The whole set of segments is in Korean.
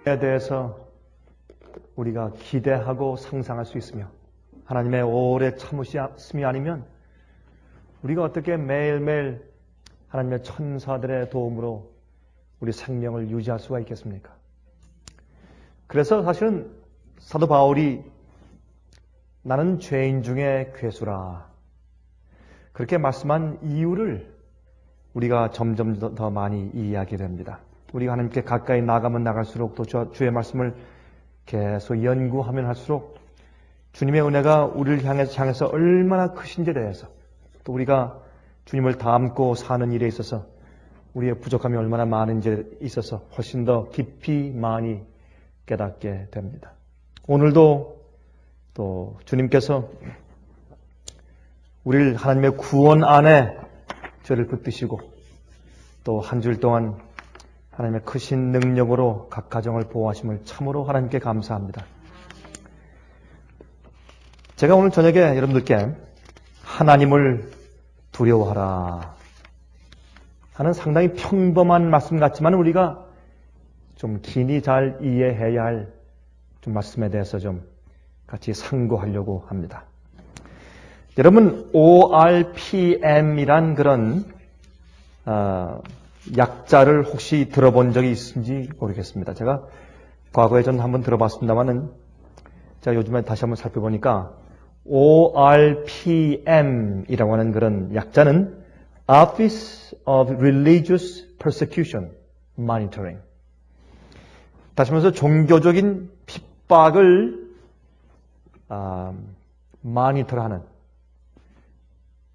에 대해서 우리가 기대하고 상상할 수 있으며 하나님의 오래 참으심이 아니면 우리가 어떻게 매일매일 하나님의 천사들의 도움으로 우리 생명을 유지할 수가 있겠습니까? 그래서 사실은 사도 바울이 나는 죄인 중에 괴수라 그렇게 말씀한 이유를 우리가 점점 더 많이 이해하게 됩니다. 우리가 하나님께 가까이 나가면 나갈수록 또 주의 말씀을 계속 연구하면 할수록 주님의 은혜가 우리를 향해서 얼마나 크신지에 대해서 또 우리가 주님을 닮고 사는 일에 있어서 우리의 부족함이 얼마나 많은지에 있어서 훨씬 더 깊이 많이 깨닫게 됩니다. 오늘도 또 주님께서 우리를 하나님의 구원 안에 저를 붙드시고 또 한 주일 동안 하나님의 크신 능력으로 각 가정을 보호하심을 참으로 하나님께 감사합니다. 제가 오늘 저녁에 여러분들께 하나님을 두려워하라 하는 상당히 평범한 말씀 같지만 우리가 좀 긴히 잘 이해해야 할 좀 말씀에 대해서 좀 같이 상고하려고 합니다. 여러분 ORPM이란 그런 약자를 혹시 들어본 적이 있는지 모르겠습니다. 제가 과거에 전 한번 들어봤습니다만은 제가 요즘에 다시 한번 살펴보니까 ORPM이라고 하는 그런 약자는 Office of Religious Persecution Monitoring. 다시 말해서 종교적인 핍박을 마니터하는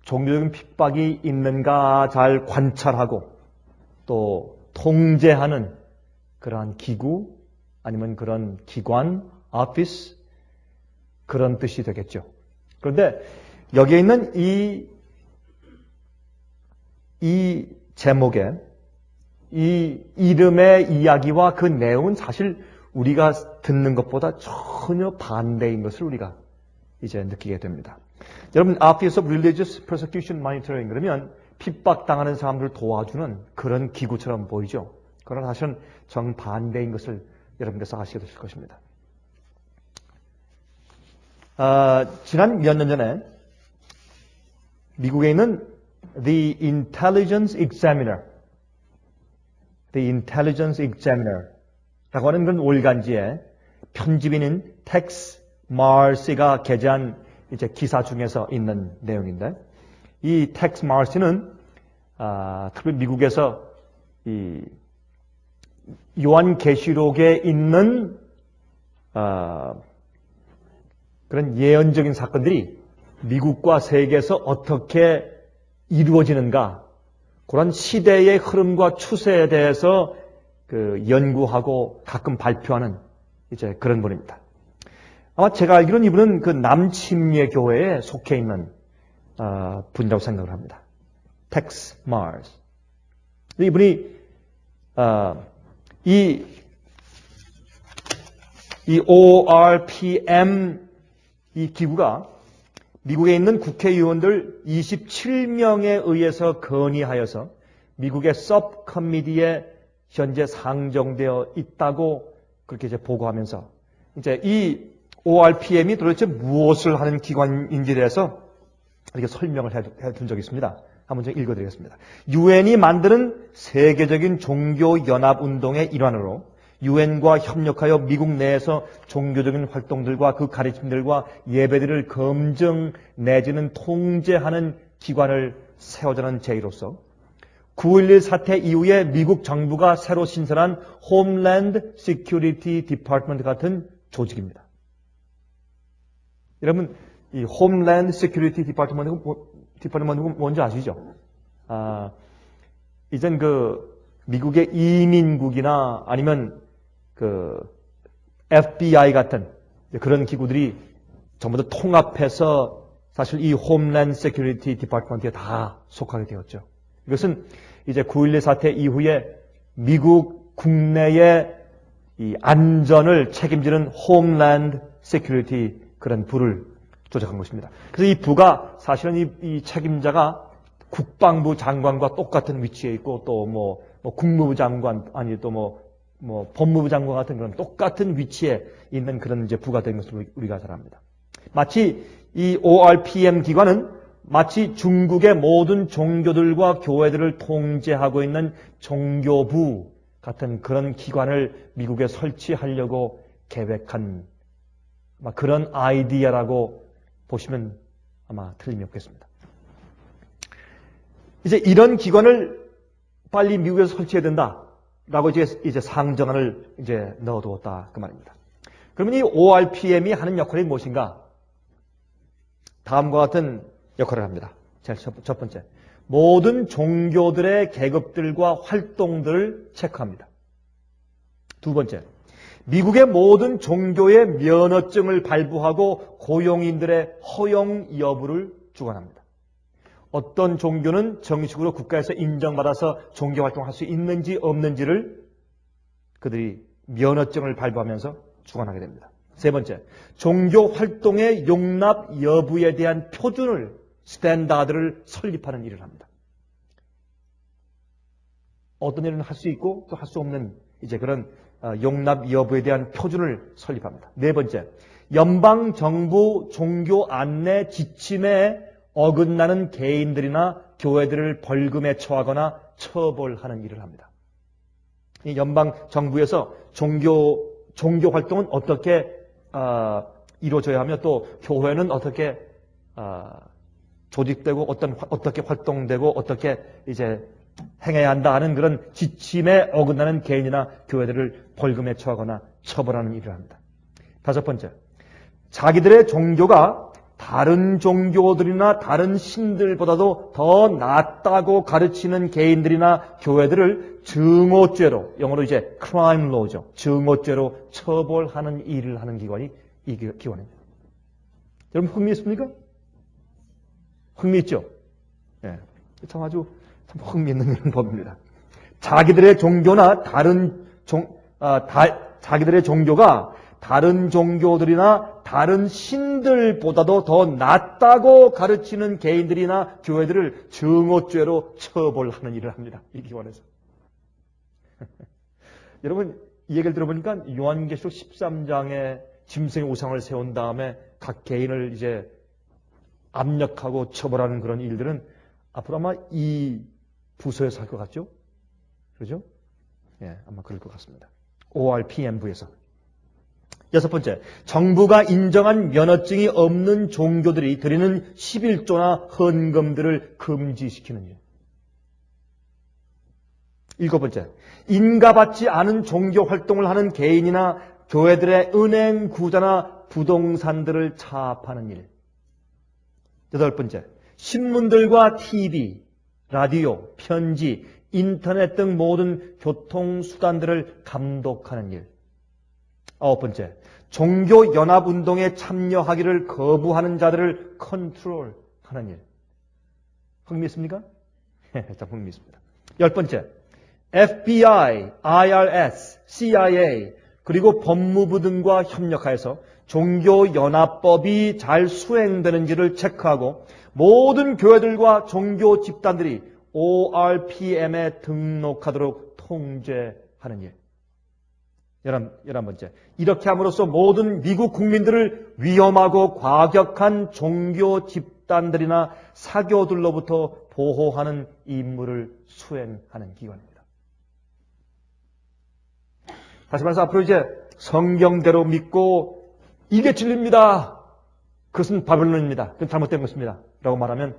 종교적인 핍박이 있는가 잘 관찰하고 또 통제하는 그러한 기구 아니면 그런 기관, 오피스 그런 뜻이 되겠죠. 그런데 여기에 있는 이 제목에 이 이름의 이야기와 그 내용은 사실 우리가 듣는 것보다 전혀 반대인 것을 우리가 이제 느끼게 됩니다. 여러분, Office of Religious Persecution Monitoring 그러면 핍박당하는 사람들을 도와주는 그런 기구처럼 보이죠. 그러나 사실은 정반대인 것을 여러분께서 아시게 되실 것입니다. 지난 몇 년 전에 미국에 있는 The Intelligence Examiner 라고 하는 그런 월간지에 편집인인 텍스 마르시가 게재한 이제 기사 중에서 있는 내용인데 이 텍스 마르시는 특히 미국에서 이 요한계시록에 있는 그런 예언적인 사건들이 미국과 세계에서 어떻게 이루어지는가 그런 시대의 흐름과 추세에 대해서 그 연구하고 가끔 발표하는 이제 그런 분입니다. 아마 제가 알기로는 이분은 그 남침례 교회에 속해 있는 분이라고 생각을 합니다. 텍스 마르시. 이분이 이 ORPM 이 기구가 미국에 있는 국회의원들 27명에 의해서 건의하여서 미국의 서브커미티에 현재 상정되어 있다고 그렇게 이제 보고하면서 이제 이 ORPM이 도대체 무엇을 하는 기관인지에 대해서 이렇게 설명을 해둔 적이 있습니다. 한번 좀 읽어드리겠습니다. 유엔이 만드는 세계적인 종교연합운동의 일환으로 유엔과 협력하여 미국 내에서 종교적인 활동들과 그 가르침들과 예배들을 검증 내지는 통제하는 기관을 세워자는 제의로서 9.11 사태 이후에 미국 정부가 새로 신설한 홈랜드 시큐리티 디파트먼트 같은 조직입니다. 여러분, 이 홈랜드 시큐리티 디파트먼트가 뭔지 아시죠? 이젠 그 미국의 이민국이나 아니면 그 FBI 같은 그런 기구들이 전부 다 통합해서 사실 이 홈랜드 시큐리티 디파트먼트에 다 속하게 되었죠. 이것은 이제 9.11 사태 이후에 미국 국내의 이 안전을 책임지는 홈랜드 시큐리티 그런 부를 조작한 것입니다. 그래서 이 부가 사실은 이 책임자가 국방부 장관과 똑같은 위치에 있고 또 뭐 국무부 장관 아니 또 뭐 법무부 장관 같은 그런 똑같은 위치에 있는 그런 이제 부가 된 것을 우리가 잘 압니다. 마치 이 ORPM 기관은 마치 중국의 모든 종교들과 교회들을 통제하고 있는 종교부 같은 그런 기관을 미국에 설치하려고 계획한 그런 아이디어라고 보시면 아마 틀림이 없겠습니다. 이제 이런 기관을 빨리 미국에서 설치해야 된다라고 이제 상정안을 이제 넣어두었다 그 말입니다. 그러면 이 ORPM이 하는 역할이 무엇인가? 다음과 같은 역할을 합니다. 첫 번째, 모든 종교들의 계급들과 활동들을 체크합니다. 두 번째, 미국의 모든 종교의 면허증을 발부하고 고용인들의 허용 여부를 주관합니다. 어떤 종교는 정식으로 국가에서 인정받아서 종교활동을 할 수 있는지 없는지를 그들이 면허증을 발부하면서 주관하게 됩니다. 세 번째, 종교활동의 용납 여부에 대한 표준을, 스탠다드를 설립하는 일을 합니다. 어떤 일은 할 수 있고 또 할 수 없는 이제 그런 용납 여부에 대한 표준을 설립합니다. 네 번째, 연방정부 종교 안내 지침에 어긋나는 개인들이나 교회들을 벌금에 처하거나 처벌하는 일을 합니다. 이 연방정부에서 종교 활동은 어떻게 이루어져야 하며 또 교회는 어떻게 조직되고 어떻게 활동되고 어떻게 이제 행해야 한다 하는 그런 지침에 어긋나는 개인이나 교회들을 벌금에 처하거나 처벌하는 일을 합니다. 다섯 번째, 자기들의 종교가 다른 종교들이나 다른 신들보다도 더 낫다고 가르치는 개인들이나 교회들을 증오죄로, 영어로 이제 crime law죠. 증오죄로 처벌하는 일을 하는 기관이 이 기관입니다. 여러분 흥미있습니까? 흥미있죠? 예. 참 아주 흥미있는 이런 법입니다. 자기들의 종교나 자기들의 종교가 다른 종교들이나 다른 신들보다도 더 낫다고 가르치는 개인들이나 교회들을 증오죄로 처벌하는 일을 합니다. 이 기관에서. 여러분 이 얘기를 들어보니까 요한계시록 13장에 짐승의 우상을 세운 다음에 각 개인을 이제 압력하고 처벌하는 그런 일들은 앞으로 아마 이 부서에서 할 것 같죠? 그렇죠? 예, 아마 그럴 것 같습니다. ORPM부에서. 여섯 번째, 정부가 인정한 면허증이 없는 종교들이 드리는 11조나 헌금들을 금지시키는 일. 일곱 번째, 인가받지 않은 종교 활동을 하는 개인이나 교회들의 은행 구자나 부동산들을 차압하는 일. 여덟 번째, 신문들과 TV, 라디오, 편지, 인터넷 등 모든 교통수단들을 감독하는 일. 아홉 번째, 종교연합운동에 참여하기를 거부하는 자들을 컨트롤하는 일. 흥미있습니까? 참 흥미있습니다. 열 번째, FBI, IRS, CIA, 그리고 법무부 등과 협력하여서 종교연합법이 잘 수행되는지를 체크하고 모든 교회들과 종교 집단들이 ORPM에 등록하도록 통제하는 일. 11번째, 이렇게 함으로써 모든 미국 국민들을 위험하고 과격한 종교 집단들이나 사교들로부터 보호하는 임무를 수행하는 기관입니다. 다시 말해서 앞으로 이제 성경대로 믿고 이게 진리입니다. 그것은 바벨론입니다. 그건 잘못된 것입니다. 라고 말하면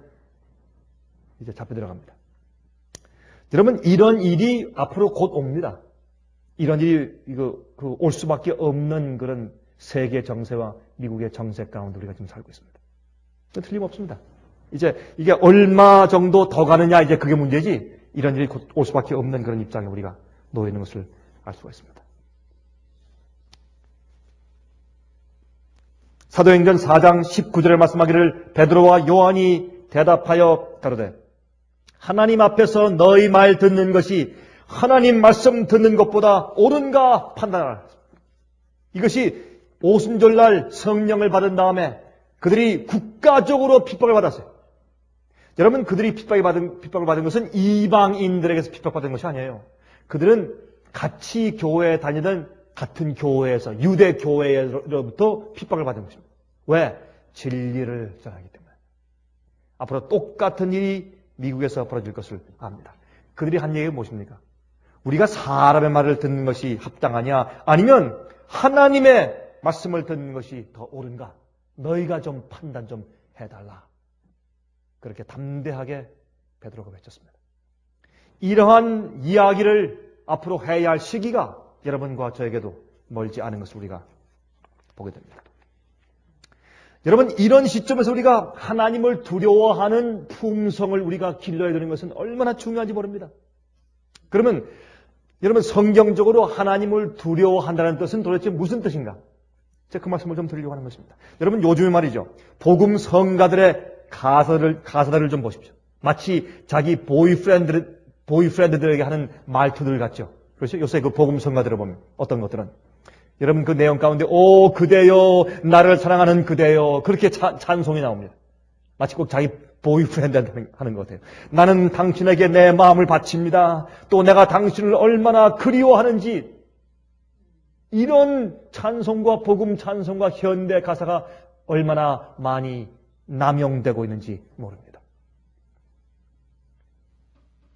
이제 잡혀 들어갑니다. 여러분 이런 일이 앞으로 곧 옵니다. 이런 일이 올 수밖에 없는 그런 세계 정세와 미국의 정세 가운데 우리가 지금 살고 있습니다. 틀림없습니다. 이제 이게 얼마 정도 더 가느냐 이제 그게 문제지 이런 일이 곧 올 수밖에 없는 그런 입장에 우리가 놓여 있는 것을 알 수가 있습니다. 사도행전 4장 19절에 말씀하기를 베드로와 요한이 대답하여 가로되 하나님 앞에서 너희 말 듣는 것이 하나님 말씀 듣는 것보다 옳은가 판단하라. 이것이 오순절날 성령을 받은 다음에 그들이 국가적으로 핍박을 받았어요. 여러분 그들이 핍박을 받은 것은 이방인들에게서 핍박받은 것이 아니에요. 그들은 같이 교회에 다니던 같은 교회에서, 유대 교회로부터 핍박을 받은 것입니다. 왜? 진리를 전하기 때문에. 앞으로 똑같은 일이 미국에서 벌어질 것을 압니다. 그들이 한 얘기가 무엇입니까? 우리가 사람의 말을 듣는 것이 합당하냐? 아니면 하나님의 말씀을 듣는 것이 더 옳은가? 너희가 좀 판단 좀 해달라. 그렇게 담대하게 베드로가 외쳤습니다. 이러한 이야기를 앞으로 해야 할 시기가 여러분과 저에게도 멀지 않은 것을 우리가 보게 됩니다. 여러분, 이런 시점에서 우리가 하나님을 두려워하는 품성을 우리가 길러야 되는 것은 얼마나 중요한지 모릅니다. 그러면 여러분, 성경적으로 하나님을 두려워한다는 뜻은 도대체 무슨 뜻인가? 제가 그 말씀을 좀 드리려고 하는 것입니다. 여러분, 요즘에 말이죠, 복음 성가들의 가사들을 좀 보십시오. 마치 자기 보이프렌드들에게 하는 말투들 같죠. 그렇죠? 요새 그 복음 성가들을 보면 어떤 것들은 여러분 그 내용 가운데 오 그대여 나를 사랑하는 그대여 그렇게 찬송이 나옵니다. 마치 꼭 자기 보이프렌드한테 하는 것 같아요. 나는 당신에게 내 마음을 바칩니다. 또 내가 당신을 얼마나 그리워하는지. 이런 찬송과 복음 찬송과 현대 가사가 얼마나 많이 남용되고 있는지 모릅니다.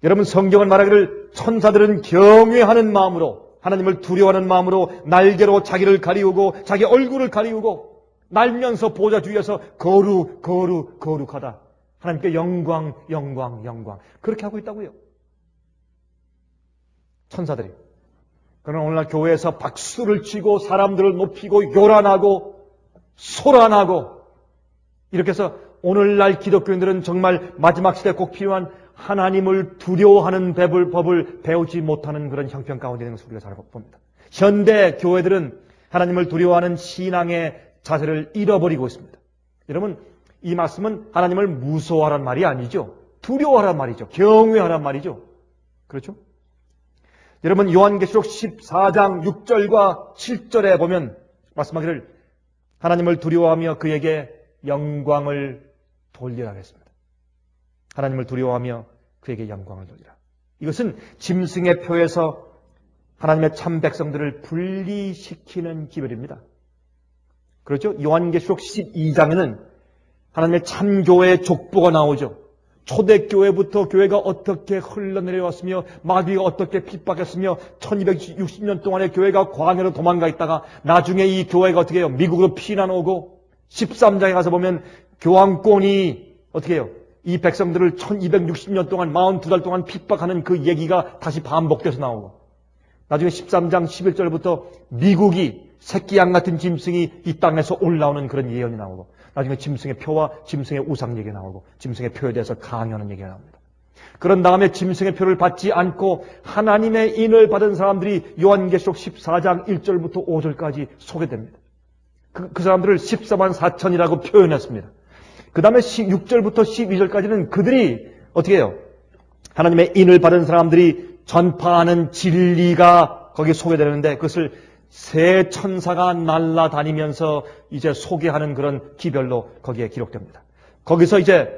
여러분, 성경을 말하기를 천사들은 경외하는 마음으로, 하나님을 두려워하는 마음으로 날개로 자기를 가리우고 자기 얼굴을 가리우고 날면서 보좌 주위에서 거룩하다. 하나님께 영광 그렇게 하고 있다고요. 천사들이. 그러나 오늘날 교회에서 박수를 치고 사람들을 높이고 요란하고 소란하고 이렇게 해서 오늘날 기독교인들은 정말 마지막 시대에 꼭 필요한 하나님을 두려워하는 법을 배우지 못하는 그런 형편 가운데 있는 것을 우리가 잘 봅니다. 현대 교회들은 하나님을 두려워하는 신앙의 자세를 잃어버리고 있습니다. 여러분, 이 말씀은 하나님을 무서워하란 말이 아니죠. 두려워하란 말이죠. 경외하란 말이죠. 그렇죠? 여러분, 요한계시록 14장 6절과 7절에 보면 말씀하기를 하나님을 두려워하며 그에게 영광을 돌리라 했습니다. 하나님을 두려워하며 그에게 영광을 돌리라. 이것은 짐승의 표에서 하나님의 참 백성들을 분리시키는 기별입니다. 그렇죠? 요한계시록 12장에는 하나님의 참 교회의 족보가 나오죠. 초대교회부터 교회가 어떻게 흘러내려왔으며 마귀가 어떻게 핍박했으며 1260년 동안의 교회가 광야로 도망가 있다가 나중에 이 교회가 어떻게 해요? 미국으로 피난 오고 13장에 가서 보면 교황권이 어떻게 해요? 이 백성들을 1260년 동안 42달 동안 핍박하는 그 얘기가 다시 반복돼서 나오고 나중에 13장 11절부터 미국이 새끼양 같은 짐승이 이 땅에서 올라오는 그런 예언이 나오고 나중에 짐승의 표와 짐승의 우상 얘기가 나오고 짐승의 표에 대해서 강요하는 얘기가 나옵니다. 그런 다음에 짐승의 표를 받지 않고 하나님의 인을 받은 사람들이 요한계시록 14장 1절부터 5절까지 소개됩니다. 그 사람들을 14만 4천이라고 표현했습니다. 그 다음에 6절부터 12절까지는 그들이 어떻게 해요? 하나님의 인을 받은 사람들이 전파하는 진리가 거기에 소개되는데 그것을 새 천사가 날아다니면서 이제 소개하는 그런 기별로 거기에 기록됩니다. 거기서 이제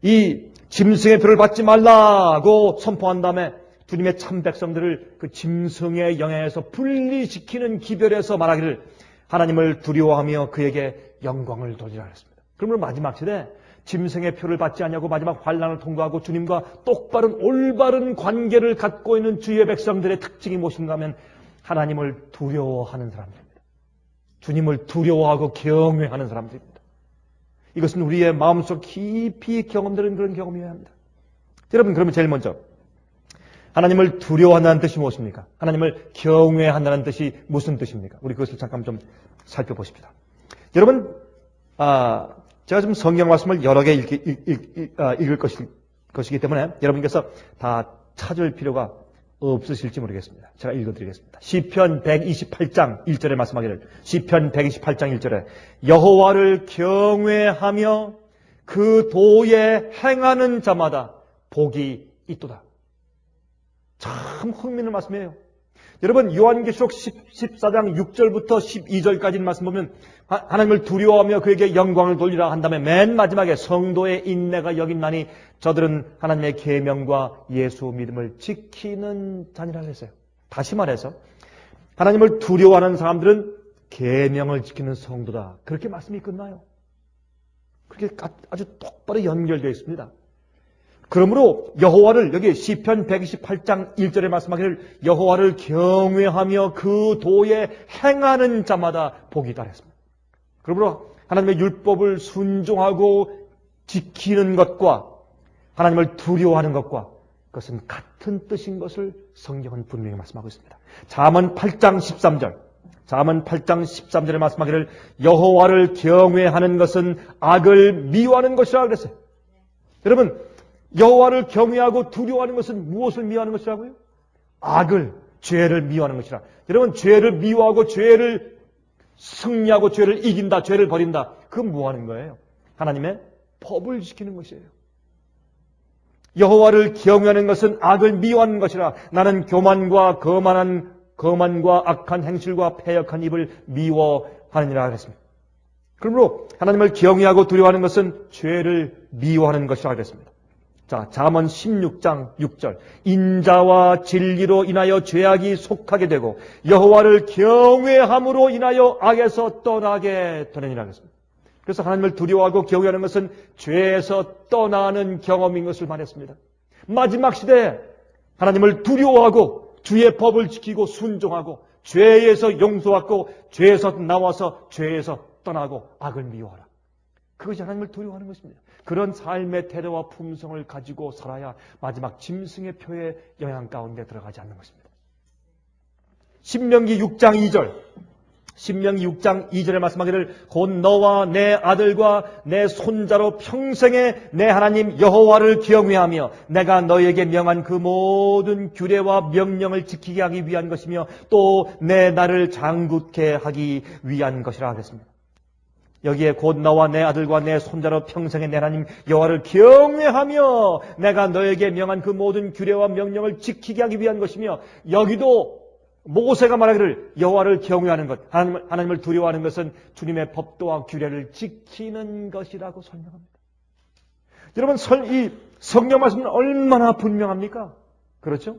이 짐승의 표를 받지 말라고 선포한 다음에 주님의 참 백성들을 그 짐승의 영향에서 분리시키는 기별에서 말하기를 하나님을 두려워하며 그에게 영광을 돌리라 했습니다. 그러면 마지막 시대 짐승의 표를 받지 않냐고 마지막 환난을 통과하고 주님과 똑바른 올바른 관계를 갖고 있는 주의 백성들의 특징이 무엇인가 하면 하나님을 두려워하는 사람들입니다. 주님을 두려워하고 경외하는 사람들입니다. 이것은 우리의 마음속 깊이 경험되는 그런 경험이어야 합니다. 여러분, 그러면 제일 먼저 하나님을 두려워한다는 뜻이 무엇입니까? 하나님을 경외한다는 뜻이 무슨 뜻입니까? 우리 그것을 잠깐 좀 살펴보십시다. 여러분, 제가 지금 성경 말씀을 여러 개 읽을 것이기 때문에 여러분께서 다 찾을 필요가 없으실지 모르겠습니다. 제가 읽어드리겠습니다. 시편 128장 1절에 말씀하기를 시편 128장 1절에 여호와를 경외하며 그 도에 행하는 자마다 복이 있도다. 참 흥미있는 말씀이에요. 여러분, 요한계시록 14장 6절부터 12절까지 말씀 보면 하나님을 두려워하며 그에게 영광을 돌리라 한 다음에 맨 마지막에 성도의 인내가 여긴나니 저들은 하나님의 계명과 예수 믿음을 지키는 자니라 했어요. 다시 말해서 하나님을 두려워하는 사람들은 계명을 지키는 성도다. 그렇게 말씀이 끝나요. 그렇게 아주 똑바로 연결되어 있습니다. 그러므로 여호와를, 여기 시편 128장 1절에 말씀하기를 여호와를 경외하며 그 도에 행하는 자마다 복이 있다 했습니다. 그러므로 하나님의 율법을 순종하고 지키는 것과 하나님을 두려워하는 것과 그것은 같은 뜻인 것을 성경은 분명히 말씀하고 있습니다. 잠언 8장 13절, 잠언 8장 13절에 말씀하기를 여호와를 경외하는 것은 악을 미워하는 것이라 그랬어요. 여러분, 여호와를 경외하고 두려워하는 것은 무엇을 미워하는 것이라고요? 악을, 죄를 미워하는 것이라. 여러분, 죄를 미워하고 죄를 승리하고 죄를 이긴다, 죄를 버린다. 그건 뭐 하는 거예요? 하나님의 법을 지키는 것이에요. 여호와를 경외하는 것은 악을 미워하는 것이라. 나는 교만과 거만과 악한 행실과 패역한 입을 미워하느니라 그랬습니다. 그러므로 하나님을 경외하고 두려워하는 것은 죄를 미워하는 것이라 그랬습니다. 자, 잠언 16장 6절. 인자와 진리로 인하여 죄악이 속하게 되고 여호와를 경외함으로 인하여 악에서 떠나게 되느니라 그랬습니다. 그래서 하나님을 두려워하고 경외하는 것은 죄에서 떠나는 경험인 것을 말했습니다. 마지막 시대에 하나님을 두려워하고 주의 법을 지키고 순종하고 죄에서 용서받고 죄에서 나와서 죄에서 떠나고 악을 미워하라. 그것이 하나님을 두려워하는 것입니다. 그런 삶의 태도와 품성을 가지고 살아야 마지막 짐승의 표의 영향 가운데 들어가지 않는 것입니다. 신명기 6장 2절, 신명기 6장 2절에 말씀하기를 곧 너와 내 아들과 내 손자로 평생에 내 하나님 여호와를 경외하며 내가 너에게 명한 그 모든 규례와 명령을 지키게 하기 위한 것이며 또 내 나를 장굿케 하기 위한 것이라 하겠습니다. 여기에 곧 너와 내 아들과 내 손자로 평생에 내 하나님 여호와를 경외하며 내가 너에게 명한 그 모든 규례와 명령을 지키게 하기 위한 것이며, 여기도 모세가 말하기를 여호와를 경외하는 것, 하나님을 두려워하는 것은 주님의 법도와 규례를 지키는 것이라고 설명합니다. 여러분, 이 성경 말씀은 얼마나 분명합니까? 그렇죠?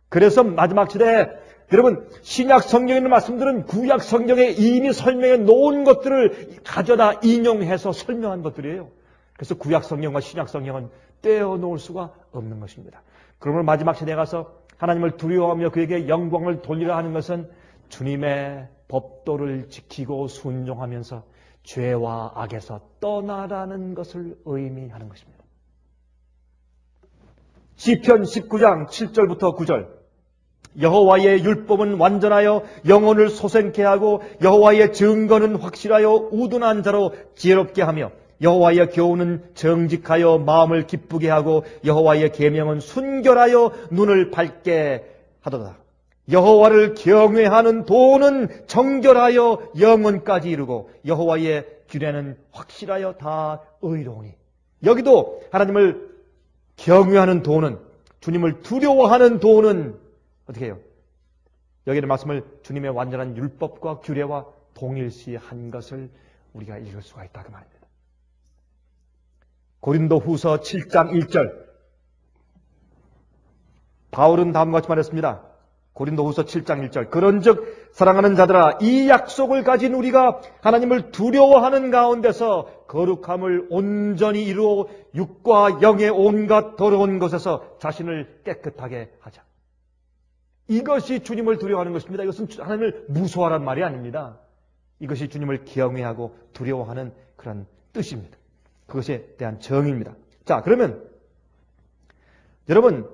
그래서 마지막 시대에 여러분, 신약 성경에 있는 말씀들은 구약 성경에 이미 설명해 놓은 것들을 가져다 인용해서 설명한 것들이에요. 그래서 구약 성경과 신약 성경은 떼어놓을 수가 없는 것입니다. 그러므로 마지막 시대에 가서 하나님을 두려워하며 그에게 영광을 돌리라 하는 것은 주님의 법도를 지키고 순종하면서 죄와 악에서 떠나라는 것을 의미하는 것입니다. 시편 19장 7절부터 9절. 여호와의 율법은 완전하여 영혼을 소생케 하고 여호와의 증거는 확실하여 우둔한 자로 지혜롭게 하며 여호와의 교훈은 정직하여 마음을 기쁘게 하고 여호와의 계명은 순결하여 눈을 밝게 하도다. 여호와를 경외하는 도는 정결하여 영혼까지 이루고 여호와의 규례는 확실하여 다 의로우니. 여기도 하나님을 경외하는 도는, 주님을 두려워하는 도는 어떻게 해요? 여기는 말씀을 주님의 완전한 율법과 규례와 동일시한 것을 우리가 읽을 수가 있다 그 말입니다. 고린도 후서 7장 1절. 바울은 다음과 같이 말했습니다. 고린도 후서 7장 1절. 그런즉 사랑하는 자들아, 이 약속을 가진 우리가 하나님을 두려워하는 가운데서 거룩함을 온전히 이루어 육과 영의 온갖 더러운 것에서 자신을 깨끗하게 하자. 이것이 주님을 두려워하는 것입니다. 이것은 하나님을 무서워하란 말이 아닙니다. 이것이 주님을 경외하고 두려워하는 그런 뜻입니다. 그것에 대한 정의입니다. 자, 그러면 여러분,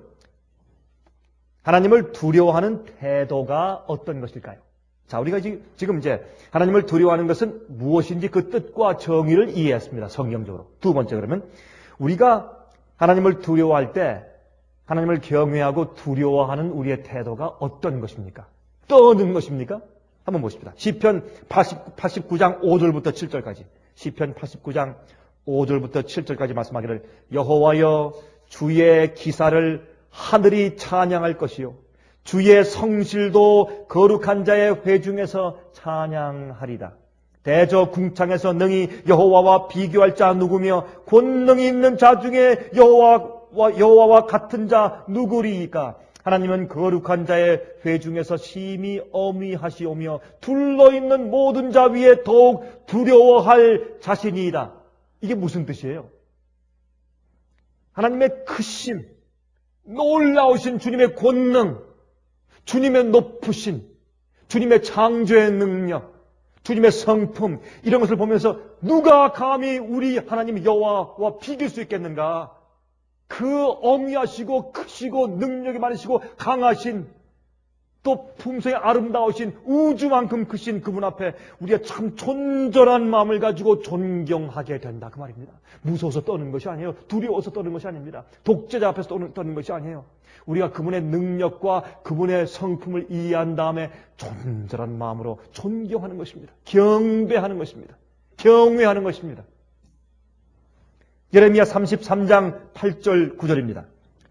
하나님을 두려워하는 태도가 어떤 것일까요? 자, 우리가 지금 이제 하나님을 두려워하는 것은 무엇인지 그 뜻과 정의를 이해했습니다. 성경적으로. 두 번째, 그러면 우리가 하나님을 두려워할 때 하나님을 경외하고 두려워하는 우리의 태도가 어떤 것입니까? 떠는 것입니까? 한번 보십시다. 시편 89장 5절부터 7절까지. 시편 89장 5절부터 7절까지 말씀하기를 여호와여, 주의 기사를 하늘이 찬양할 것이요 주의 성실도 거룩한 자의 회중에서 찬양하리다. 대저 궁창에서 능히 여호와와 비교할 자 누구며 권능이 있는 자 중에 여호와와 같은 자 누구리이까? 하나님은 거룩한 자의 회중에서 심히 어미하시오며 둘러있는 모든 자 위에 더욱 두려워할 자신이다. 이게 무슨 뜻이에요? 하나님의 크심, 놀라우신 주님의 권능, 주님의 높으신, 주님의 창조의 능력, 주님의 성품, 이런 것을 보면서 누가 감히 우리 하나님 여호와와 비길 수 있겠는가? 그 어미하시고 크시고 능력이 많으시고 강하신, 또 품성이 아름다우신, 우주만큼 크신 그분 앞에 우리가 참 존전한 마음을 가지고 존경하게 된다, 그 말입니다. 무서워서 떠는 것이 아니에요. 두려워서 떠는 것이 아닙니다. 독재자 앞에서 떠는 것이 아니에요. 우리가 그분의 능력과 그분의 성품을 이해한 다음에 존전한 마음으로 존경하는 것입니다. 경배하는 것입니다. 경외하는 것입니다. 예레미야 33장 8절 9절입니다.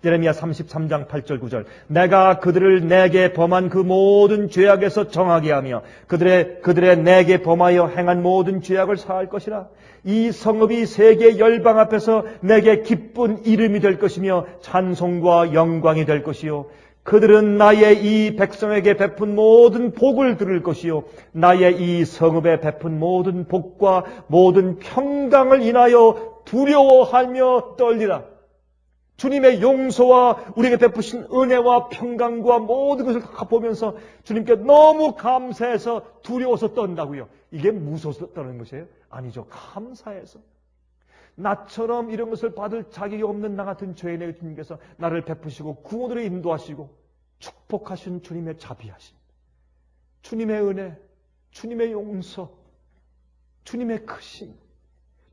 예레미야 33장 8절 9절. 내가 그들을 내게 범한 그 모든 죄악에서 정하게 하며 그들의 내게 범하여 행한 모든 죄악을 사할 것이라. 이 성읍이 세계 열방 앞에서 내게 기쁜 이름이 될 것이며 찬송과 영광이 될 것이요. 그들은 나의 이 백성에게 베푼 모든 복을 들을 것이요. 나의 이 성읍에 베푼 모든 복과 모든 평강을 인하여 두려워하며 떨리라. 주님의 용서와 우리에게 베푸신 은혜와 평강과 모든 것을 다 보면서 주님께 너무 감사해서 두려워서 떤다고요. 이게 무서워서 떠는 것이에요? 아니죠. 감사해서. 나처럼 이런 것을 받을 자격이 없는 나 같은 죄인에게 주님께서 나를 베푸시고 구원으로 인도하시고 축복하신 주님의 자비하심, 주님의 은혜, 주님의 용서, 주님의 크심,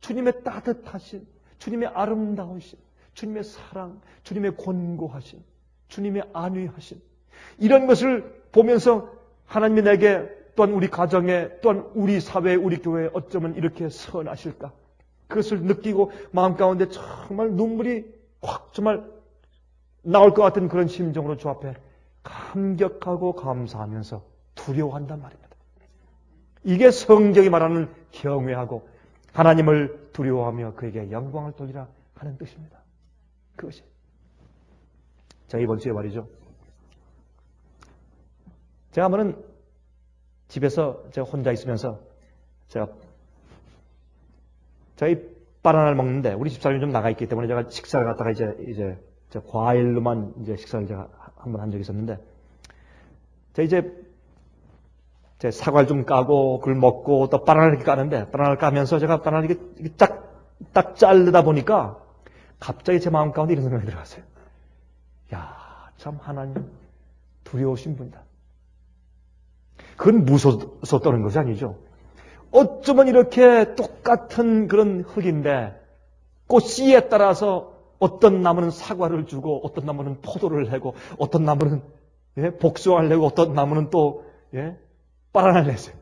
주님의 따뜻하심, 주님의 아름다우심, 주님의 사랑, 주님의 권고하심, 주님의 안위하심, 이런 것을 보면서 하나님이 내게 또한 우리 가정에 또한 우리 사회에 우리 교회에 어쩌면 이렇게 선하실까? 그것을 느끼고 마음 가운데 정말 눈물이 확 정말 나올 것 같은 그런 심정으로 주 앞에 감격하고 감사하면서 두려워한단 말입니다. 이게 성경이 말하는 경외하고 하나님을 두려워하며 그에게 영광을 돌리라 하는 뜻입니다. 그것이. 자, 이번 주에 말이죠. 제가 한번은 집에서 제가 혼자 있으면서 제가 이 바나나를 먹는데 우리 집사람이 좀 나가 있기 때문에 제가 식사를 갖다가 이제 과일로만 이제 식사를 제가 한번 한 적이 있었는데 제가 제 사과를 좀 까고 그걸 먹고 또 바나나를 이렇게 까는데 바나나를 까면서 제가 바나나를 이렇게 딱 자르다 보니까 갑자기 제 마음 가운데 이런 생각이 들어갔어요. 야, 참 하나님 두려우신 분이다. 그건 무서워서 떠는 것이 아니죠. 어쩌면 이렇게 똑같은 그런 흙인데 꽃 씨에 따라서 어떤 나무는 사과를 주고 어떤 나무는 포도를 내고 어떤 나무는 복숭아를 내고 어떤 나무는 또 바나나를 냈어요.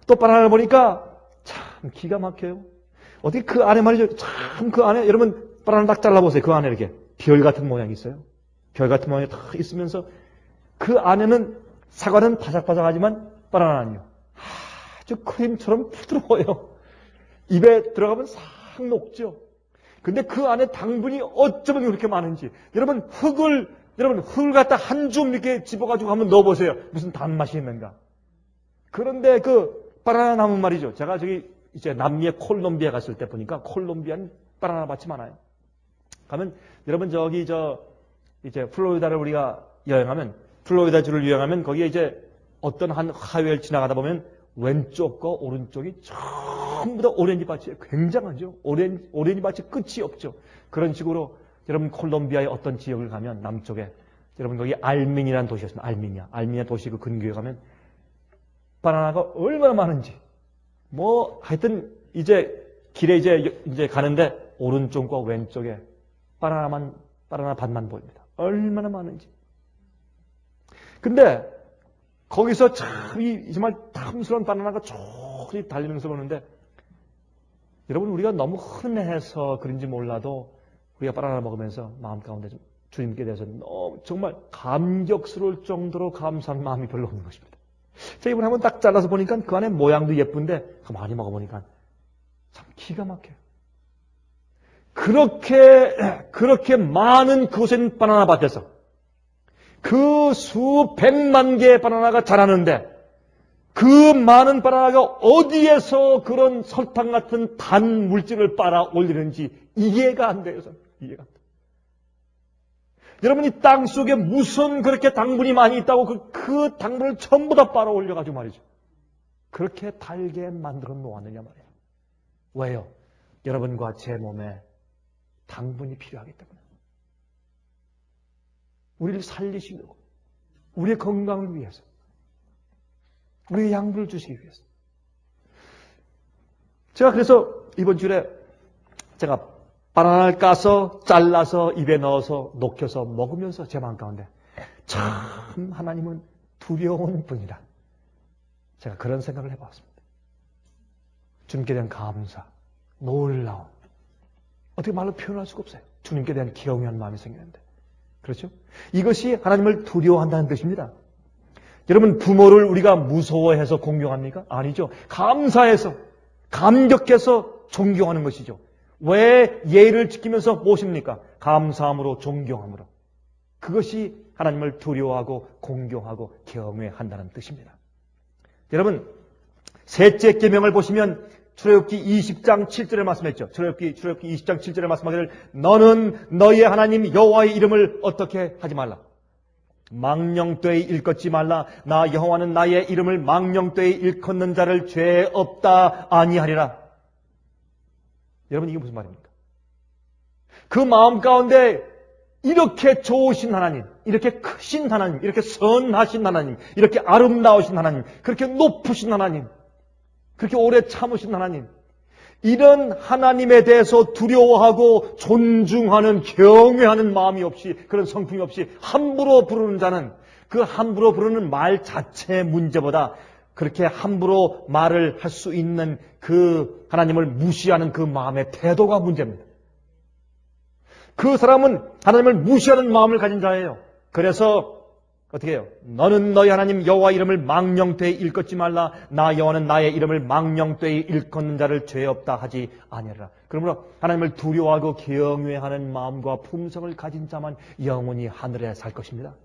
또 바나나를 보니까 참 기가 막혀요. 어떻게 그 안에 말이죠. 참 그 안에 여러분 바나나 딱 잘라보세요. 그 안에 이렇게 별 같은 모양이 있어요. 별 같은 모양이 다 있으면서 그 안에는 사과는 바삭바삭하지만 바나나는요. 아주 크림처럼 부드러워요. 입에 들어가면 싹 녹죠. 근데 그 안에 당분이 어쩌면 그렇게 많은지. 여러분 흙을 갖다 한 줌 이렇게 집어가지고 한번 넣어보세요. 무슨 단맛이 있는가. 그런데 그 바나나 나무 말이죠. 제가 저기 이제 남미의 콜롬비아 갔을 때 보니까 콜롬비아는 바나나 밭이 많아요. 가면 여러분 저기 이제 플로리다를 우리가 여행하면 플로리다주를 여행하면 거기에 이제 어떤 한 하회를 지나가다 보면 왼쪽과 오른쪽이 전부 다 오렌지 밭이에요. 굉장하죠. 오렌지 밭이 끝이 없죠. 그런 식으로 여러분 콜롬비아의 어떤 지역을 가면 남쪽에 여러분 거기 알민이라는 도시였습니다. 알미니아 도시 그 근교에 가면 바나나가 얼마나 많은지 하여튼 이제 길에 이제 가는데 오른쪽과 왼쪽에 바나나 밭만 보입니다. 얼마나 많은지. 근데 거기서 정말 탐스러운 바나나가 쭉 달리면서 보는데 여러분 우리가 너무 흔해서 그런지 몰라도 우리가 바나나 먹으면서 마음 가운데 좀 주님께 대해서 너무 정말 감격스러울 정도로 감사한 마음이 별로 없는 것입니다. 제가 이번에 한번 딱 잘라서 보니까 그 안에 모양도 예쁜데 많이 먹어보니까 참 기가 막혀요. 그렇게 많은 그곳에 있는 바나나 밭에서 그 수백만 개의 바나나가 자라는데 그 많은 바나나가 어디에서 그런 설탕 같은 단 물질을 빨아 올리는지 이해가 안 돼요. 저는. 이해가 안 돼요. 여러분, 이 땅 속에 무슨 그렇게 당분이 많이 있다고 그 당분을 전부 다 빨아 올려가지고 말이죠. 그렇게 달게 만들어 놓았느냐 말이에요. 왜요? 여러분과 제 몸에 당분이 필요하기 때문에. 우리를 살리시려고, 우리의 건강을 위해서, 우리의 양분을 주시기 위해서. 제가 그래서 이번 주에 제가 바나나를 까서 잘라서 입에 넣어서 녹여서 먹으면서 제 마음 가운데 참 하나님은 두려운 분이다. 제가 그런 생각을 해봤습니다. 주님께 대한 감사, 놀라움. 어떻게 말로 표현할 수가 없어요. 주님께 대한 경외한 마음이 생기는데. 그렇죠? 이것이 하나님을 두려워한다는 뜻입니다. 여러분, 부모를 우리가 무서워해서 공경합니까? 아니죠. 감사해서, 감격해서 존경하는 것이죠. 왜 예의를 지키면서 모십니까? 감사함으로, 존경함으로. 그것이 하나님을 두려워하고 공경하고 경외한다는 뜻입니다. 여러분, 셋째 계명을 보시면 출애굽기 20장 7절에 말씀했죠. 출애굽기 20장 7절에 말씀하기를 너는 너희의 하나님 여호와의 이름을 어떻게 하지 말라. 망령되이 일컫지 말라. 나 여호와는 나의 이름을 망령되이 일컫는 자를 죄 없다 아니하리라. 여러분, 이게 무슨 말입니까? 그 마음 가운데 이렇게 좋으신 하나님, 이렇게 크신 하나님, 이렇게 선하신 하나님, 이렇게 아름다우신 하나님, 그렇게 높으신 하나님, 그렇게 오래 참으신 하나님, 이런 하나님에 대해서 두려워하고 존중하는, 경외하는 마음이 없이, 그런 성품이 없이 함부로 부르는 자는 그 함부로 부르는 말 자체의 문제보다 그렇게 함부로 말을 할 수 있는 그 하나님을 무시하는 그 마음의 태도가 문제입니다. 그 사람은 하나님을 무시하는 마음을 가진 자예요. 그래서 어떻게 해요? 너는 너희 하나님 여호와 이름을 망령되이 일컫지 말라. 나 여호와는 나의 이름을 망령되이 일컫는 자를 죄 없다 하지 아니하리라. 그러므로 하나님을 두려워하고 경외하는 마음과 품성을 가진 자만 영원히 하늘에 살 것입니다.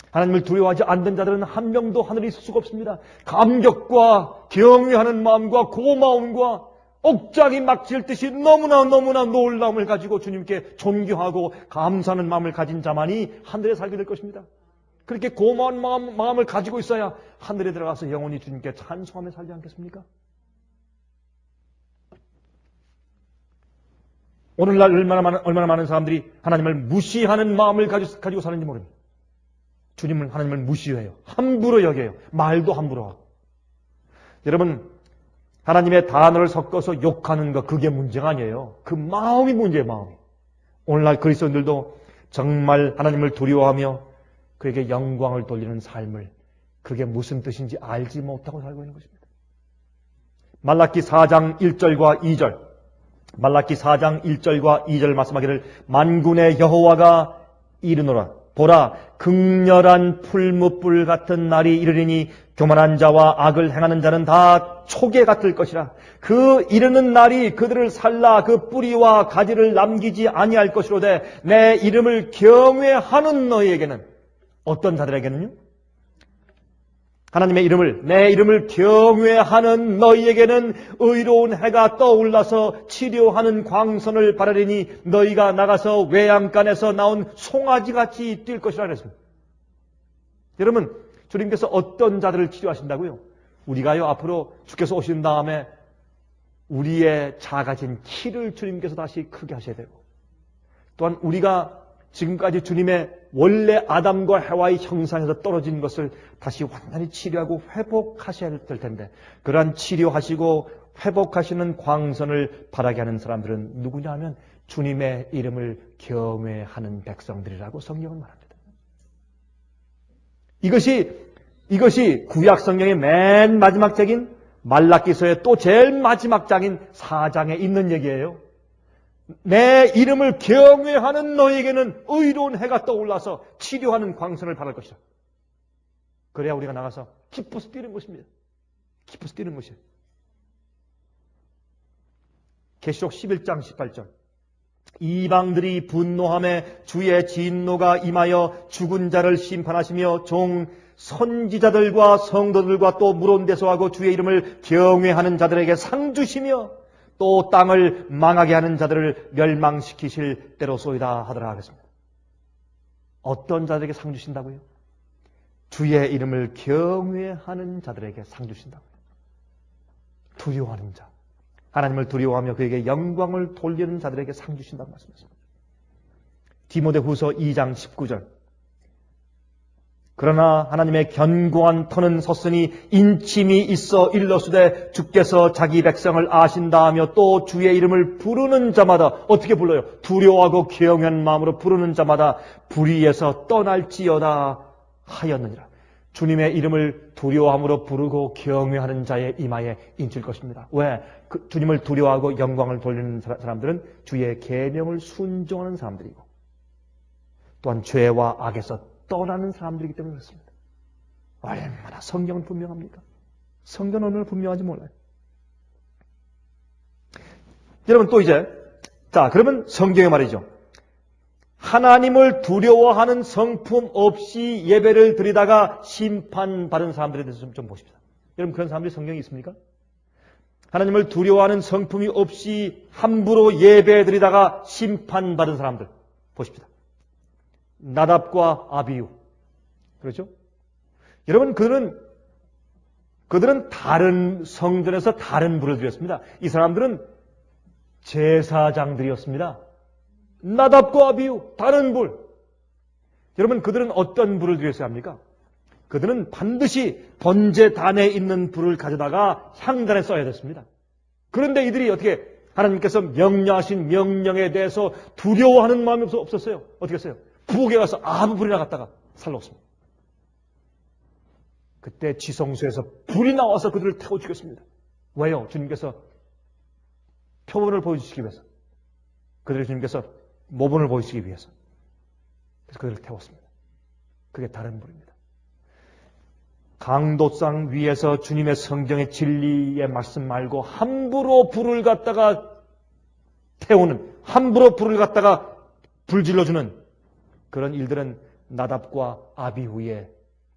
하나님을 두려워하지 않는 자들은 한 명도 하늘에 있을 수가 없습니다. 감격과 경외하는 마음과 고마움과 옥장이 막 질 듯이 너무나 놀라움을 가지고 주님께 존경하고 감사하는 마음을 가진 자만이 하늘에 살게 될 것입니다. 그렇게 고마운 마음을 가지고 있어야 하늘에 들어가서 영원히 주님께 찬송하며 살지 않겠습니까? 오늘날 얼마나 많은 사람들이 하나님을 무시하는 마음을 가지고 사는지 모릅니다. 주님은 하나님을 무시해요. 함부로 여겨요. 말도 함부로 하고. 여러분, 하나님의 단어를 섞어서 욕하는 것, 그게 문제가 아니에요. 그 마음이 문제예요, 마음이. 오늘날 그리스도인들도 정말 하나님을 두려워하며 그에게 영광을 돌리는 삶을, 그게 무슨 뜻인지 알지 못하고 살고 있는 것입니다. 말라기 4장 1절과 2절, 말라기 4장 1절과 2절 말씀하기를 만군의 여호와가 이르노라. 보라, 극렬한 풀무불 같은 날이 이르리니 교만한 자와 악을 행하는 자는 다 초계 같을 것이라. 그 이르는 날이 그들을 살라 그 뿌리와 가지를 남기지 아니할 것이로되 내 이름을 경외하는 너희에게는, 어떤 자들에게는요? 하나님의 이름을, 내 이름을 경외하는 너희에게는 의로운 해가 떠올라서 치료하는 광선을 바라리니 너희가 나가서 외양간에서 나온 송아지같이 뛸 것이라 그랬습니다. 여러분, 주님께서 어떤 자들을 치료하신다고요? 우리가요, 앞으로 주께서 오신 다음에 우리의 작아진 키를 주님께서 다시 크게 하셔야 되고, 또한 우리가 지금까지 주님의 원래 아담과 해와의 형상에서 떨어진 것을 다시 완전히 치료하고 회복하셔야 될 텐데, 그러한 치료하시고 회복하시는 광선을 바라게 하는 사람들은 누구냐 하면 주님의 이름을 경외하는 백성들이라고 성경은 말합니다. 이것이 구약 성경의 맨 마지막 책인 말라기서의 또 제일 마지막 장인 4장에 있는 얘기예요. 내 이름을 경외하는 너에게는 의로운 해가 떠올라서 치료하는 광선을 바랄 것이다. 그래야 우리가 나가서 기뻐서 뛰는 것입니다. 기뻐서 뛰는 것이에요. 계시록 11장 18절. 이방들이 분노함에 주의 진노가 임하여 죽은 자를 심판하시며 종 선지자들과 성도들과 또 물온대소하고 주의 이름을 경외하는 자들에게 상 주시며 또 땅을 망하게 하는 자들을 멸망시키실 때로소이다 하더라 하겠습니다. 어떤 자들에게 상 주신다고요? 주의 이름을 경외하는 자들에게 상 주신다고요. 두려워하는 자, 하나님을 두려워하며 그에게 영광을 돌리는 자들에게 상 주신다고 말씀했습니다. 디모데후서 2장 19절. 그러나 하나님의 견고한 터는 섰으니 인침이 있어 일러수되 주께서 자기 백성을 아신다 하며 또 주의 이름을 부르는 자마다 어떻게 불러요? 두려워하고 경외한 마음으로 부르는 자마다 불의에서 떠날지어다 하였느니라. 주님의 이름을 두려워함으로 부르고 경외하는 자의 이마에 인칠 것입니다. 왜? 주님을 두려워하고 영광을 돌리는 사람들은 주의 계명을 순종하는 사람들이고 또한 죄와 악에서 떠나는 사람들이기 때문에 그렇습니다. 얼마나 성경은 분명합니까? 성경은 오늘 분명하지 몰라요. 여러분 또 이제 그러면 성경의 말이죠. 하나님을 두려워하는 성품 없이 예배를 드리다가 심판받은 사람들에 대해서 좀 보십시다. 여러분 그런 사람들이 성경에 있습니까? 하나님을 두려워하는 성품이 없이 함부로 예배 드리다가 심판받은 사람들 보십시다. 나답과 아비후. 그렇죠? 여러분, 그들은 다른 성전에서 다른 불을 드렸습니다. 이 사람들은 제사장들이었습니다. 나답과 아비후, 다른 불. 여러분, 그들은 어떤 불을 드렸어야 합니까? 그들은 반드시 번제단에 있는 불을 가져다가 향단에 써야 됐습니다. 그런데 이들이 어떻게 하나님께서 명령하신 명령에 대해서 두려워하는 마음이 없었어요. 어떻게 했어요? 부엌에 가서 아무 불이나 갖다가 살라왔습니다. 그때 지성소에서 불이 나와서 그들을 태워 죽였습니다. 왜요? 주님께서 표본을 보여주시기 위해서. 그들을 주님께서 모본을 보여주시기 위해서. 그래서 그들을 태웠습니다. 그게 다른 불입니다. 강도상 위에서 주님의 성경의 진리의 말씀 말고 함부로 불을 갖다가 태우는, 함부로 불을 갖다가 불질러주는 그런 일들은 나답과 아비후의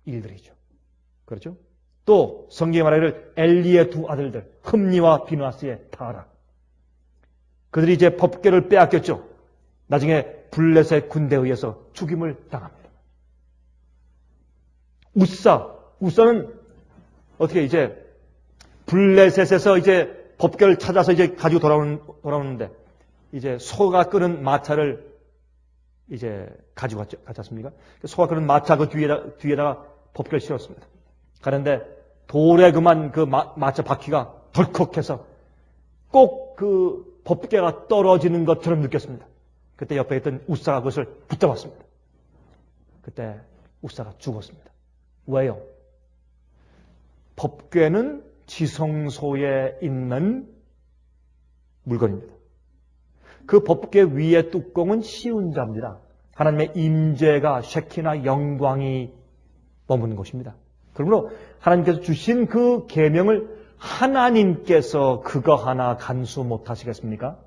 일들이죠. 그렇죠? 또 성경에 말하기를 엘리의 두 아들들 흠니와 비누아스의 타락. 그들이 이제 법궤를 빼앗겼죠. 나중에 블레셋 군대에 의해서 죽임을 당합니다. 우사는 어떻게 이제 블레셋에서 이제 법궤를 찾아서 이제 가지고 돌아오는데 이제 소가 끄는 마차를 이제 가지고 갔지 않습니까? 소가 끄는 마차 그 뒤에다가 법궤를 실었습니다. 가는데 돌에 그만 그 마차 바퀴가 덜컥해서 꼭 그 법궤가 떨어지는 것처럼 느꼈습니다. 그때 옆에 있던 우사가 그것을 붙잡았습니다. 그때 우사가 죽었습니다. 왜요? 법궤는 지성소에 있는 물건입니다. 그 법궤 위의 뚜껑은 시운자입니다. 하나님의 임재가 쉐키나 영광이 머무는 곳입니다. 그러므로 하나님께서 주신 그 계명을 하나님께서 그거 하나 간수 못하시겠습니까?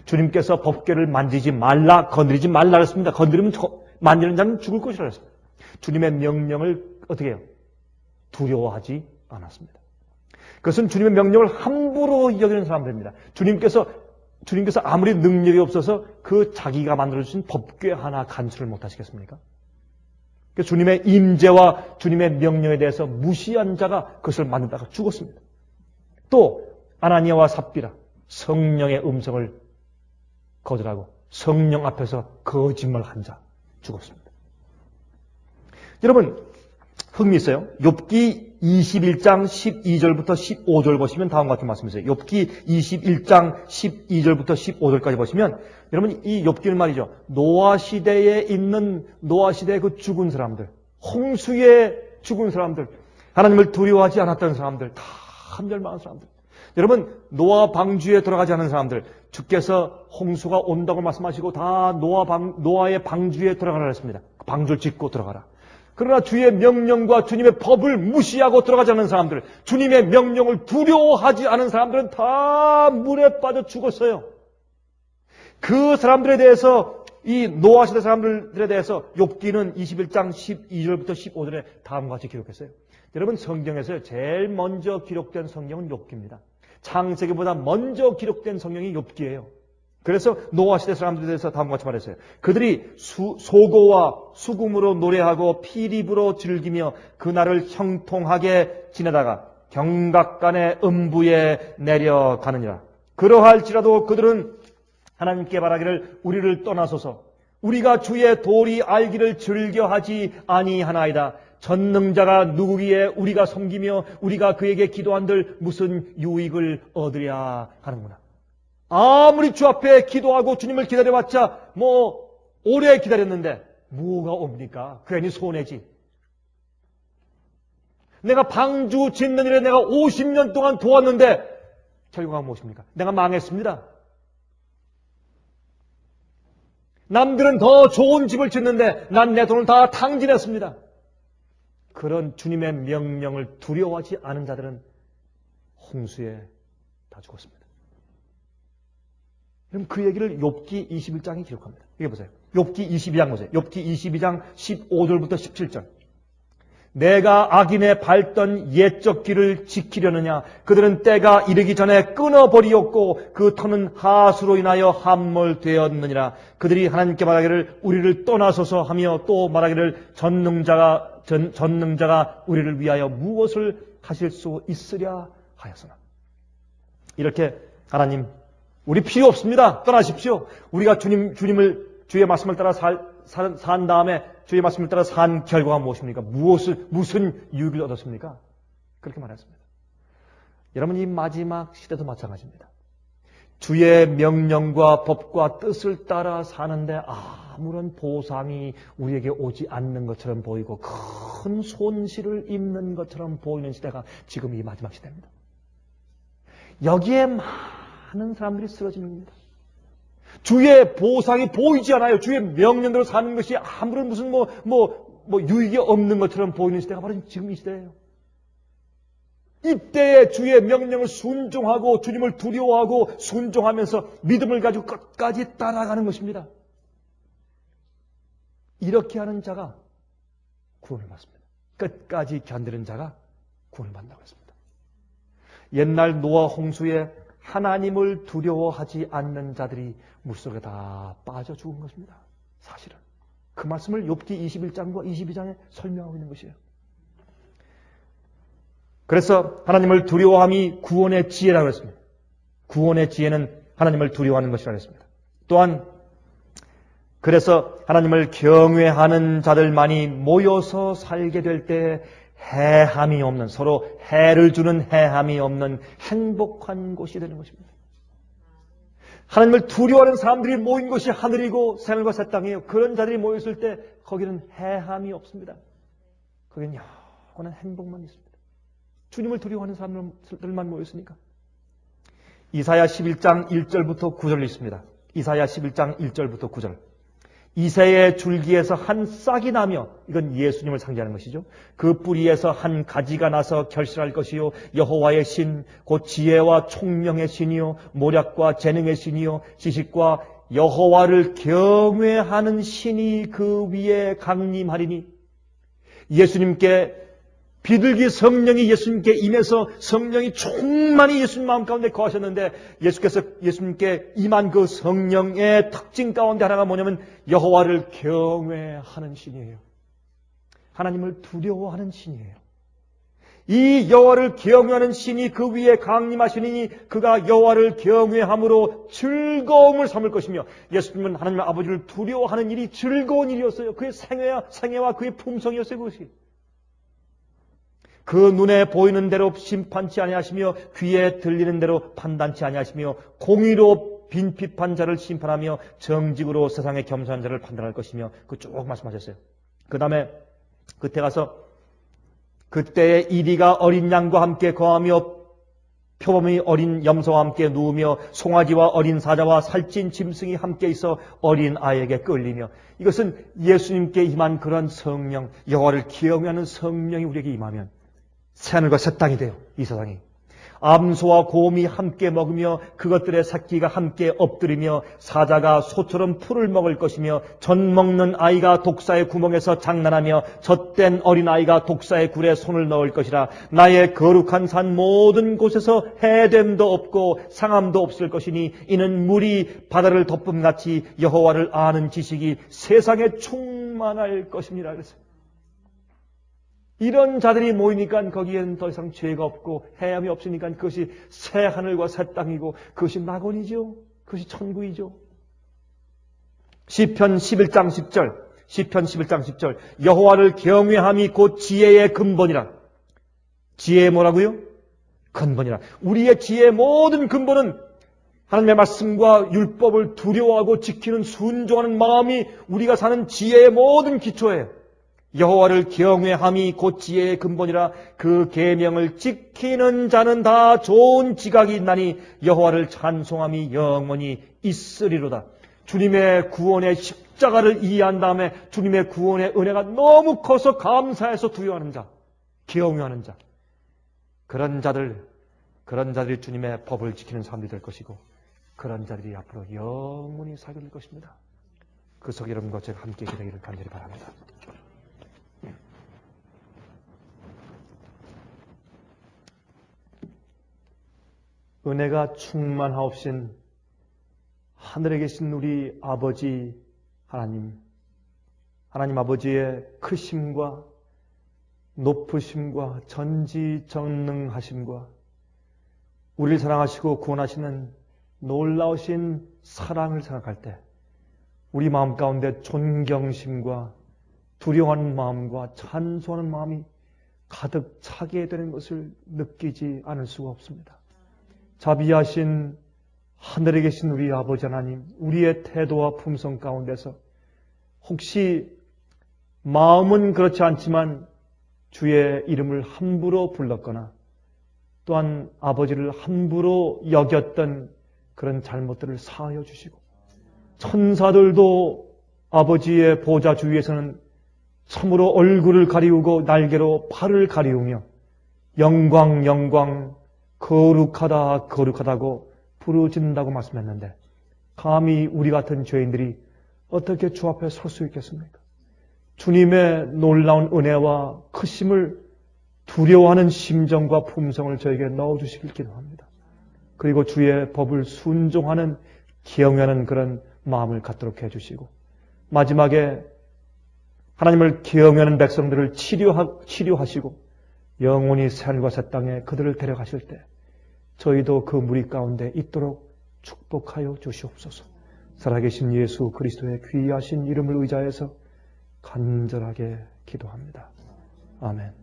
주님께서 법궤를 만지지 말라, 건드리지 말라 그랬습니다. 건드리면 만지는 자는 죽을 것이라 그랬습니다. 주님의 명령을 어떻게 해요? 두려워하지 않았습니다. 그것은 주님의 명령을 함부로 여기는 사람들입니다. 주님께서 아무리 능력이 없어서 그 자기가 만들어주신 법궤 하나 간수를 못하시겠습니까? 주님의 임재와 주님의 명령에 대해서 무시한 자가 그것을 만들다가 죽었습니다. 또 아나니아와 삽비라 성령의 음성을 거절하고 성령 앞에서 거짓말한 자 죽었습니다. 여러분 흥미있어요. 욥기 21장 12절부터 15절 보시면 다음과 같은 말씀이 있어요. 욥기 21장 12절부터 15절까지 보시면 여러분 이 욥기는 말이죠. 노아 시대에 그 죽은 사람들, 홍수에 죽은 사람들, 하나님을 두려워하지 않았던 사람들, 다 멸망한 사람들. 여러분 노아 방주에 들어가지 않은 사람들, 주께서 홍수가 온다고 말씀하시고 다 노아의 방주에 들어가라 했습니다. 방주를 짓고 들어가라. 그러나 주의 명령과 주님의 법을 무시하고 들어가지 않는 사람들, 주님의 명령을 두려워하지 않은 사람들은 다 물에 빠져 죽었어요. 그 사람들에 대해서, 이 노아 시대 사람들에 대해서 욥기는 21장 12절부터 15절에 다음과 같이 기록했어요. 여러분, 성경에서 제일 먼저 기록된 성경은 욥기입니다. 창세기보다 먼저 기록된 성경이 욥기예요. 그래서 노아 시대 사람들에 대해서 다음과 같이 말했어요. 그들이 소고와 수금으로 노래하고 피립으로 즐기며 그날을 형통하게 지내다가 경각간의 음부에 내려가느니라. 그러할지라도 그들은 하나님께 말하기를 우리를 떠나소서 우리가 주의 도리 알기를 즐겨하지 아니하나이다. 전능자가 누구기에 우리가 섬기며 우리가 그에게 기도한들 무슨 유익을 얻으랴 하는구나. 아무리 주 앞에 기도하고 주님을 기다려봤자 오래 기다렸는데 뭐가 옵니까? 괜히 손해지. 내가 방주 짓는 일에 내가 50년 동안 도왔는데 결과가 무엇입니까? 내가 망했습니다. 남들은 더 좋은 집을 짓는데 난 내 돈을 다 탕진했습니다. 그런 주님의 명령을 두려워하지 않은 자들은 홍수에 다 죽었습니다. 그럼 그 얘기를 욥기 21장에 기록합니다. 이게 보세요. 욥기 22장 보세요. 욥기 22장 15절부터 17절. 내가 악인의 밟던 옛적 길을 지키려느냐? 그들은 때가 이르기 전에 끊어버리었고 그 터는 하수로 인하여 함몰되었느니라. 그들이 하나님께 말하기를 우리를 떠나소서 하며 또 말하기를 전능자가 우리를 위하여 무엇을 하실 수 있으랴 하였으나. 이렇게 하나님 우리 필요 없습니다. 떠나십시오. 우리가 주의 말씀을 따라 산 다음에 주의 말씀을 따라 산 결과가 무엇입니까? 무슨 유익을 얻었습니까? 그렇게 말했습니다. 여러분, 이 마지막 시대도 마찬가지입니다. 주의 명령과 법과 뜻을 따라 사는데 아무런 보상이 우리에게 오지 않는 것처럼 보이고 큰 손실을 입는 것처럼 보이는 시대가 지금 이 마지막 시대입니다. 여기에 많은 사람들이 쓰러지는 겁니다. 주의 보상이 보이지 않아요. 주의 명령대로 사는 것이 아무런 무슨 유익이 없는 것처럼 보이는 시대가 바로 지금 이 시대예요. 이때에 주의 명령을 순종하고 주님을 두려워하고 순종하면서 믿음을 가지고 끝까지 따라가는 것입니다. 이렇게 하는 자가 구원을 받습니다. 끝까지 견디는 자가 구원을 받는다고 했습니다. 옛날 노아 홍수에 하나님을 두려워하지 않는 자들이 물속에 다 빠져 죽은 것입니다. 사실은. 그 말씀을 욥기 21장과 22장에 설명하고 있는 것이에요. 그래서 하나님을 두려워함이 구원의 지혜라고 했습니다. 구원의 지혜는 하나님을 두려워하는 것이라고 했습니다. 또한 그래서 하나님을 경외하는 자들만이 모여서 살게 될 때 해함이 없는, 서로 해를 주는 해함이 없는 행복한 곳이 되는 것입니다. 하나님을 두려워하는 사람들이 모인 것이 하늘이고 하늘과 새 땅이에요. 그런 자들이 모였을 때 거기는 해함이 없습니다. 거기는 영원한 행복만 있습니다. 주님을 두려워하는 사람들만 모였으니까. 이사야 11장 1절부터 9절 있습니다. 이사야 11장 1절부터 9절. 이새의 줄기에서 한 싹이 나며, 이건 예수님을 상징하는 것이죠. 그 뿌리에서 한 가지가 나서 결실할 것이요, 여호와의 신, 곧 지혜와 총명의 신이요, 모략과 재능의 신이요, 지식과 여호와를 경외하는 신이 그 위에 강림하리니. 예수님께 비둘기 성령이 예수님께 임해서 성령이 충만히 예수님 마음 가운데 거하셨는데, 예수께서 예수님께 임한 그 성령의 특징 가운데 하나가 뭐냐면 여호와를 경외하는 신이에요. 하나님을 두려워하는 신이에요. 이 여호와를 경외하는 신이 그 위에 강림하시니 그가 여호와를 경외함으로 즐거움을 삼을 것이며, 예수님은 하나님 아버지를 두려워하는 일이 즐거운 일이었어요. 그의 생애와 그의 품성이었어요. 그것이. 그 눈에 보이는 대로 심판치 아니하시며 귀에 들리는 대로 판단치 아니하시며 공의로 빈핍한 자를 심판하며 정직으로 세상의 겸손한 자를 판단할 것이며, 그 쭉 말씀하셨어요. 그 다음에 그때 가서 그때에 이리가 어린 양과 함께 거하며 표범이 어린 염소와 함께 누우며 송아지와 어린 사자와 살찐 짐승이 함께 있어 어린 아이에게 끌리며. 이것은 예수님께 임한 그런 성령, 여호와를 경외하는 성령이 우리에게 임하면 새하늘과 새 땅이 돼요. 이 세상이. 암소와 곰이 함께 먹으며 그것들의 새끼가 함께 엎드리며 사자가 소처럼 풀을 먹을 것이며 젖 먹는 아이가 독사의 구멍에서 장난하며 젖된 어린아이가 독사의 굴에 손을 넣을 것이라. 나의 거룩한 산 모든 곳에서 해됨도 없고 상함도 없을 것이니 이는 물이 바다를 덮음같이 여호와를 아는 지식이 세상에 충만할 것입니다. 그래서 이런 자들이 모이니까 거기에는 더 이상 죄가 없고 해함이 없으니까 그것이 새 하늘과 새 땅이고 그것이 낙원이죠. 그것이 천국이죠. 시편 11장 10절, 시편 11장 10절, 여호와를 경외함이 곧 지혜의 근본이라. 지혜의 뭐라고요? 근본이라. 우리의 지혜의 모든 근본은 하나님의 말씀과 율법을 두려워하고 지키는 순종하는 마음이 우리가 사는 지혜의 모든 기초예요. 여호와를 경외함이 곧 지혜의 근본이라. 그 계명을 지키는 자는 다 좋은 지각이 있나니 여호와를 찬송함이 영원히 있으리로다. 주님의 구원의 십자가를 이해한 다음에 주님의 구원의 은혜가 너무 커서 감사해서 두려워하는 자, 경외하는 자, 그런 자들이 주님의 법을 지키는 사람들이 될 것이고 그런 자들이 앞으로 영원히 살게 될 것입니다. 그 속에 여러분과 제가 함께 기대기를 간절히 바랍니다. 은혜가 충만하옵신 하늘에 계신 우리 아버지 하나님 아버지의 크심과 높으심과 전지전능하심과 우리를 사랑하시고 구원하시는 놀라우신 사랑을 생각할 때 우리 마음 가운데 존경심과 두려워하는 마음과 찬송하는 마음이 가득 차게 되는 것을 느끼지 않을 수가 없습니다. 자비하신 하늘에 계신 우리 아버지 하나님, 우리의 태도와 품성 가운데서 혹시 마음은 그렇지 않지만 주의 이름을 함부로 불렀거나 또한 아버지를 함부로 여겼던 그런 잘못들을 사하여 주시고 천사들도 아버지의 보좌 주위에서는 참으로 얼굴을 가리우고 날개로 팔을 가리우며 영광 영광 거룩하다 거룩하다고 부르짖는다고 말씀했는데 감히 우리 같은 죄인들이 어떻게 주 앞에 설 수 있겠습니까? 주님의 놀라운 은혜와 크심을 두려워하는 심정과 품성을 저에게 넣어주시길 기도합니다. 그리고 주의 법을 순종하는 경외하는 그런 마음을 갖도록 해주시고 마지막에 하나님을 경외하는 백성들을 치료하시고 영원히 새하늘과 새 땅에 그들을 데려가실 때 저희도 그 무리 가운데 있도록 축복하여 주시옵소서. 살아계신 예수 그리스도의 귀하신 이름을 의지하여서 간절하게 기도합니다. 아멘.